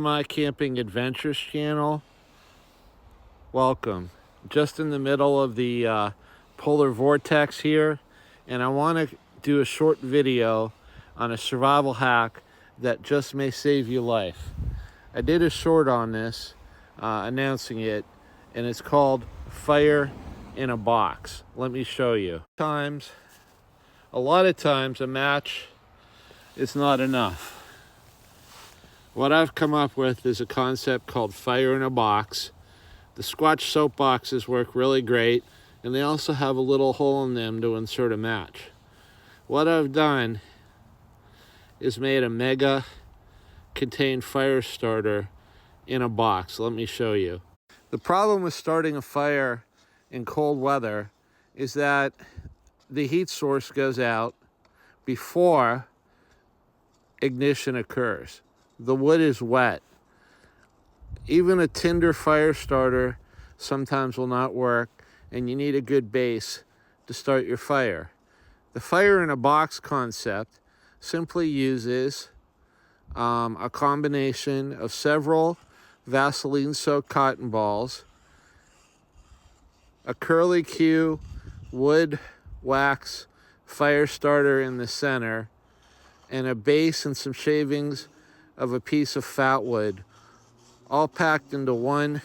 My Camping Adventures channel. Welcome. Just in the middle of the polar vortex here, and I want to do a short video on a survival hack that just may save your life. I did a short on this announcing it, and it's called Fire in a Box. Let me show you. A lot of times a match is not enough. What I've come up with is a concept called Fire in a Box. The Squatch soap boxes work really great, and they also have a little hole in them to insert a match. What I've done is made a mega contained fire starter in a box. Let me show you. The problem with starting a fire in cold weather is that the heat source goes out before ignition occurs. The wood is wet. Even a tinder fire starter sometimes will not work, and you need a good base to start your fire. The fire in a box concept simply uses a combination of several Vaseline-soaked cotton balls, a curly Q wood wax fire starter in the center, and a base and some shavings of a piece of fat wood, all packed into one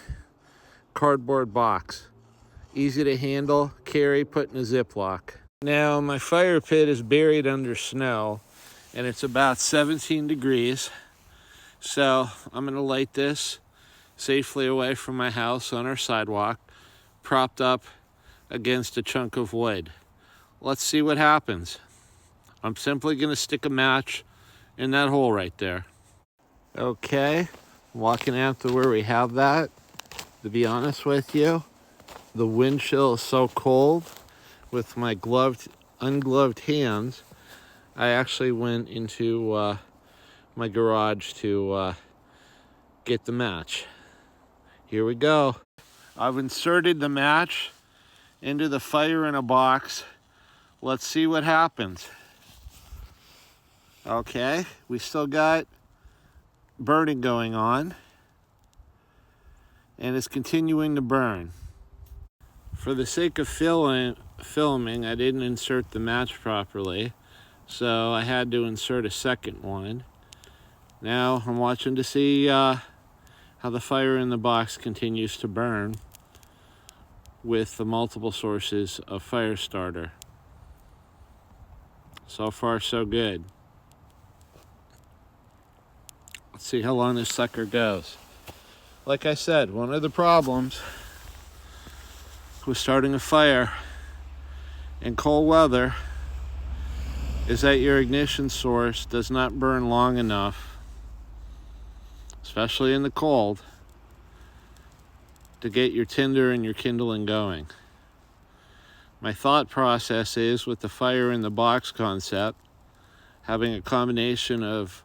cardboard box. Easy to handle, carry, put in a Ziploc. Now my fire pit is buried under snow, and it's about 17 degrees. So I'm gonna light this safely away from my house on our sidewalk, propped up against a chunk of wood. Let's see what happens. I'm simply gonna stick a match in that hole right there. Okay, walking out to where we have that. To be honest with you, the wind chill is so cold. With my ungloved hands, I actually went into my garage to get the match. Here we go. I've inserted the match into the fire in a box. Let's see what happens. Okay, we still got burning going on, and it's continuing to burn. For the sake of filming, I didn't insert the match properly, so I had to insert a second one. Now I'm watching to see how the fire in the box continues to burn with the multiple sources of fire starter. So far, so good. Let's see how long this sucker goes. Like I said, one of the problems with starting a fire in cold weather is that your ignition source does not burn long enough, especially in the cold, to get your tinder and your kindling going. My thought process is, with the fire in the box concept, having a combination of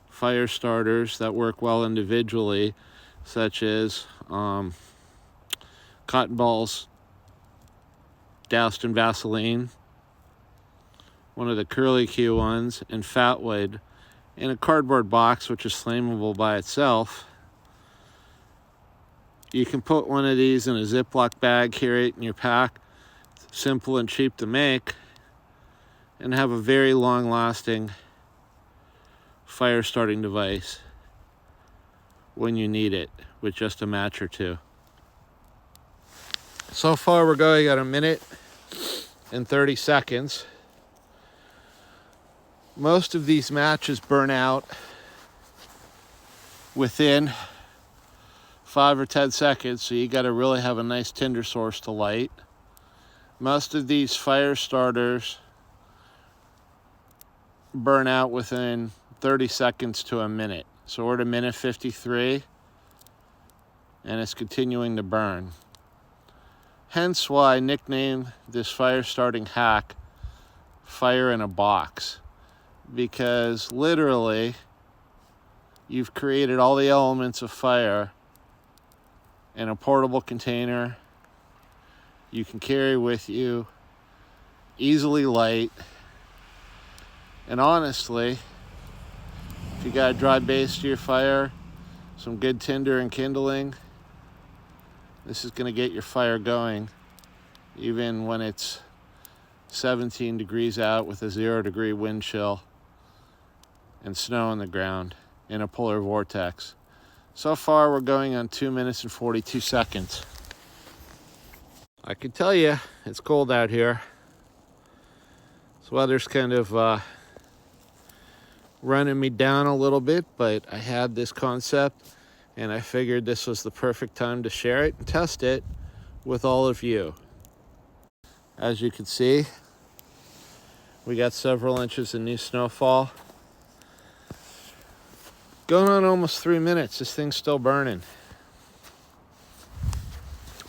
fire starters that work well individually, such as cotton balls doused in Vaseline, one of the curly Q ones, and fat wood in a cardboard box, which is flammable by itself. You can put one of these in a Ziploc bag, carry it in your pack, simple and cheap to make, and have a very long-lasting fire starting device when you need it, with just a match or two. So far we're going at 1 minute and 30 seconds. Most of these matches burn out within 5 or 10 seconds, so you got to really have a nice tinder source to light. Most of these fire starters burn out within 30 seconds to 1 minute. So we're at 1:53, and it's continuing to burn. Hence why I nicknamed this fire starting hack Fire in a Box, because literally you've created all the elements of fire in a portable container you can carry with you, easily light, and honestly, if you got a dry base to your fire, some good tinder and kindling. This is going to get your fire going even when it's 17 degrees out with a 0-degree wind chill and snow on the ground in a polar vortex. So far we're going on 2 minutes and 42 seconds. I can tell you it's cold out here. This weather's kind of running me down a little bit, but I had this concept and I figured this was the perfect time to share it and test it with all of you. As you can see, we got several inches of new snowfall. Going on almost 3 minutes, this thing's still burning.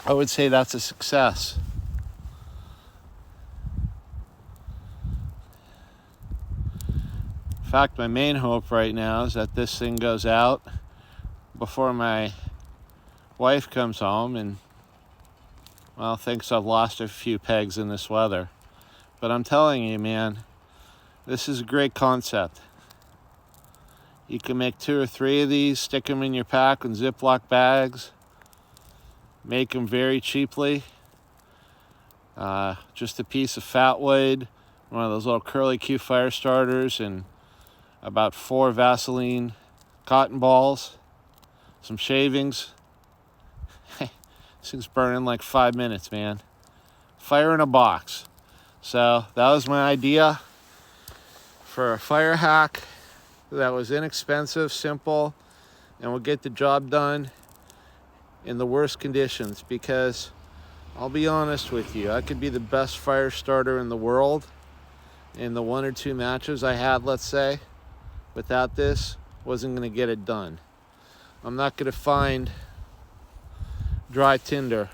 I would say that's a success. In fact, my main hope right now is that this thing goes out before my wife comes home and, well, thinks I've lost a few pegs in this weather. But I'm telling you, man, this is a great concept. You can make 2 or 3 of these, stick them in your pack in Ziploc bags, make them very cheaply. Just a piece of fat wood, one of those little curly Q fire starters, and about 4 Vaseline cotton balls, some shavings. This thing's burning in like 5 minutes, man. Fire in a box. So that was my idea for a fire hack that was inexpensive, simple, and will get the job done in the worst conditions. Because I'll be honest with you, I could be the best fire starter in the world in the 1 or 2 matches I had, let's say. Without this, wasn't going to get it done. I'm not going to find dry tinder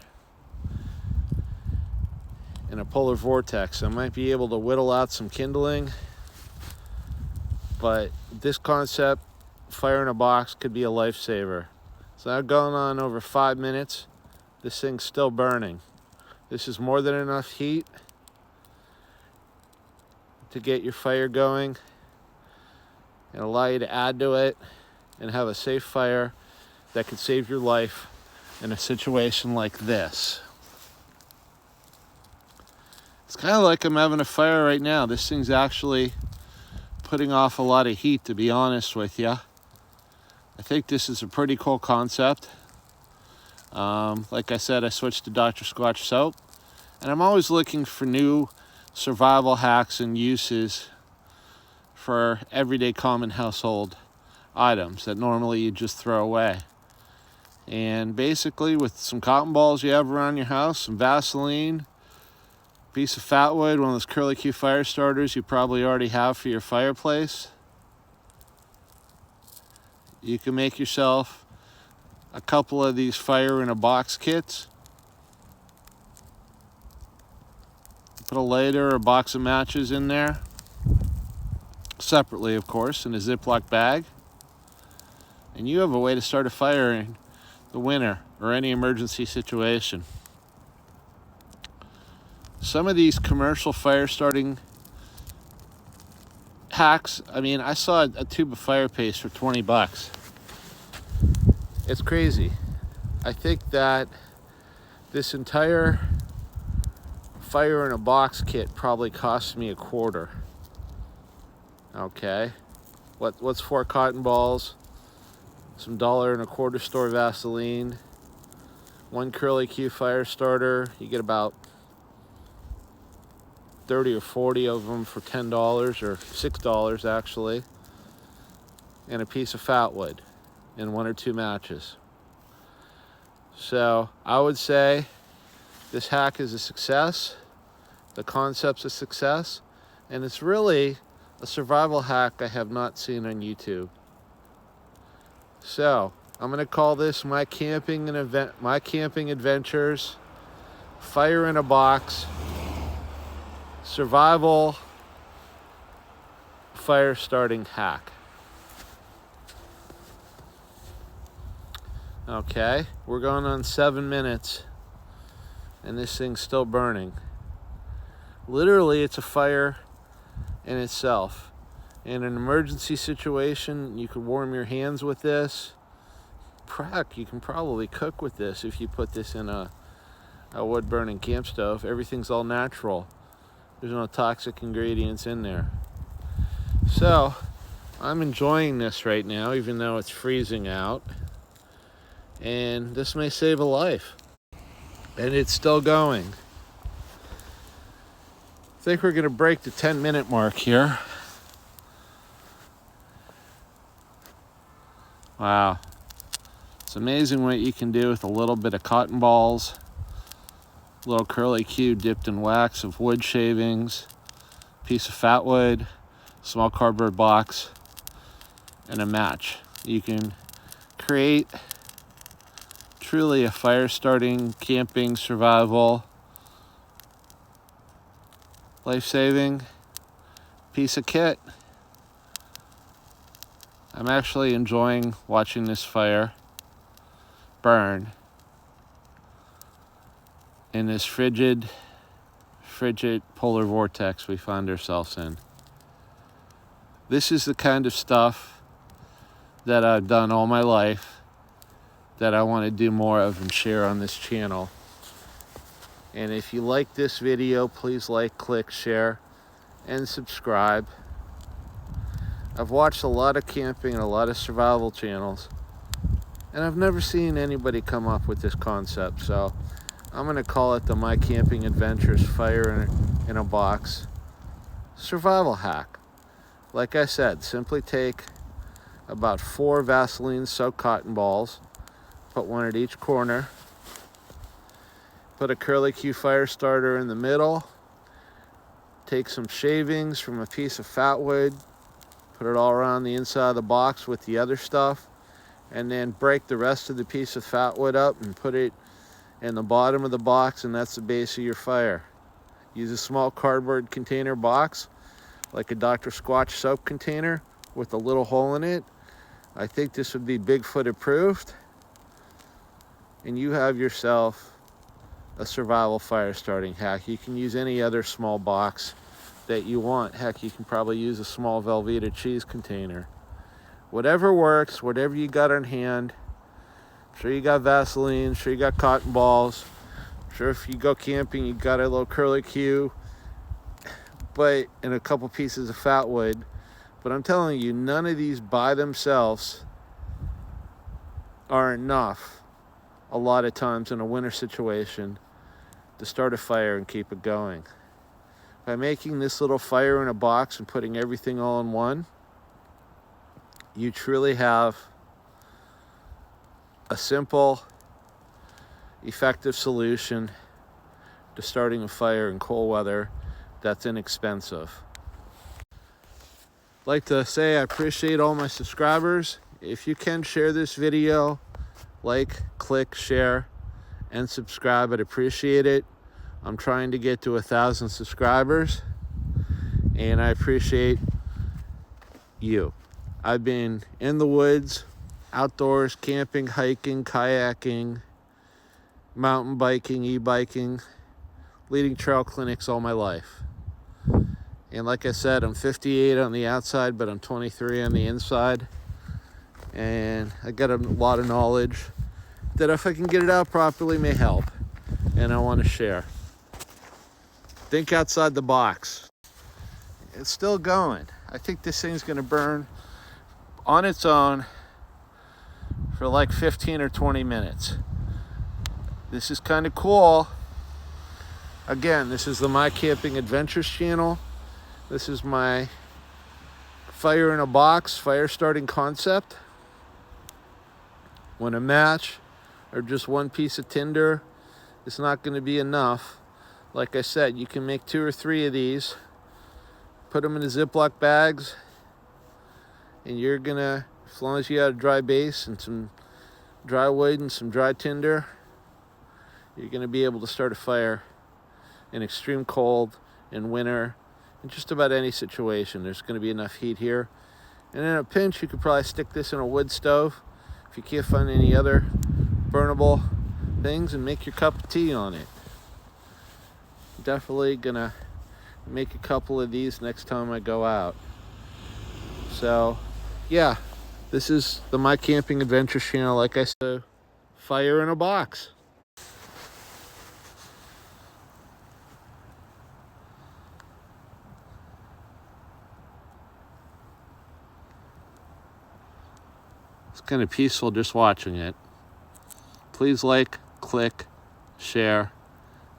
in a polar vortex. I might be able to whittle out some kindling, but this concept, fire in a box, could be a lifesaver. So now going on over 5 minutes, this thing's still burning. This is more than enough heat to get your fire going and allow you to add to it and have a safe fire that could save your life in a situation like this. It's kind of like I'm having a fire right now. This thing's actually putting off a lot of heat, to be honest with you. I think this is a pretty cool concept. Like I said, I switched to Dr. Squatch soap, and I'm always looking for new survival hacks and uses for everyday common household items that normally you just throw away. And basically, with some cotton balls you have around your house, some Vaseline, piece of fat wood, one of those curly Q fire starters you probably already have for your fireplace, you can make yourself a couple of these fire in a box kits. Put a lighter or a box of matches in there, separately of course, in a Ziploc bag, and you have a way to start a fire in the winter or any emergency situation. Some of these commercial fire starting hacks, I mean, I saw a tube of fire paste for 20 bucks. It's crazy. I think that this entire fire in a box kit probably cost me $0.25. Okay, what's 4 cotton balls, some $1.25 store Vaseline, 1 curly Q fire starter. You get about 30 or 40 of them for $10 or $6 actually, and a piece of fat wood and 1 or 2 matches. So I would say this hack is a success. The concept's a success, and it's really a survival hack I have not seen on YouTube. So I'm gonna call this my camping adventures, fire in a box, survival fire starting hack. Okay, we're going on 7 minutes and this thing's still burning. Literally, it's a fire in itself. In an emergency situation, you could warm your hands with this. crack, you can probably cook with this if you put this in a wood burning camp stove. Everything's all natural. There's no toxic ingredients in there. So I'm enjoying this right now, even though it's freezing out. And this may save a life. And it's still going. I think we're gonna break the 10-minute mark here. Wow. It's amazing what you can do with a little bit of cotton balls, a little curly Q dipped in wax of wood shavings, piece of fat wood, small cardboard box, and a match. You can create truly a fire starting, camping, survival, life-saving piece of kit. I'm actually enjoying watching this fire burn in this frigid polar vortex we find ourselves in. This is the kind of stuff that I've done all my life that I want to do more of and share on this channel. And if you like this video, please like, click, share, and subscribe. I've watched a lot of camping and a lot of survival channels, and I've never seen anybody come up with this concept. So I'm going to call it the My Camping Adventures Fire in a Box survival hack. Like I said, simply take about 4 Vaseline soaked cotton balls, put one at each corner, put a curly Q fire starter in the middle, take some shavings from a piece of fat wood, put it all around the inside of the box with the other stuff, and then break the rest of the piece of fat wood up and put it in the bottom of the box, and that's the base of your fire. Use a small cardboard container box, like a Dr. Squatch soap container with a little hole in it. I think this would be Bigfoot approved. And you have yourself a survival fire starting hack. You can use any other small box that you want. Heck, you can probably use a small Velveeta cheese container. Whatever works, whatever you got on hand. I'm sure you got Vaseline, I'm sure you got cotton balls. I'm sure if you go camping, you got a little curly Q, but and a couple pieces of fat wood. But I'm telling you, none of these by themselves are enough a lot of times in a winter situation to start a fire and keep it going. By making this little fire in a box and putting everything all in one, you truly have a simple, effective solution to starting a fire in cold weather that's inexpensive. I'd like to say I appreciate all my subscribers. If you can share this video, like, click, share, and subscribe, I'd appreciate it. I'm trying to get to 1,000 subscribers, and I appreciate you. I've been in the woods, outdoors, camping, hiking, kayaking, mountain biking, e-biking, leading trail clinics all my life. And like I said, I'm 58 on the outside, but I'm 23 on the inside. And I got a lot of knowledge that, if I can get it out properly, may help. And I want to share. Think outside the box. It's still going. I think this thing's going to burn on its own for like 15 or 20 minutes. This is kind of cool. Again, this is the My Camping Adventures channel. This is my fire in a box, fire starting concept. When a match or just one piece of tinder is not going to be enough, like I said, you can make 2 or 3 of these, put them in the Ziploc bags, and you're gonna, as long as you got a dry base and some dry wood and some dry tinder, you're gonna be able to start a fire in extreme cold, in winter, in just about any situation. There's gonna be enough heat here. And in a pinch, you could probably stick this in a wood stove if you can't find any other burnable things, and make your cup of tea on it. Definitely gonna make a couple of these next time I go out. So yeah, This is the My Camping Adventures channel, like I said, fire in a box. It's kind of peaceful just watching it. Please like, click, share,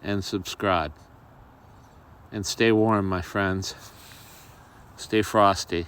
and subscribe. And stay warm, my friends. Stay frosty.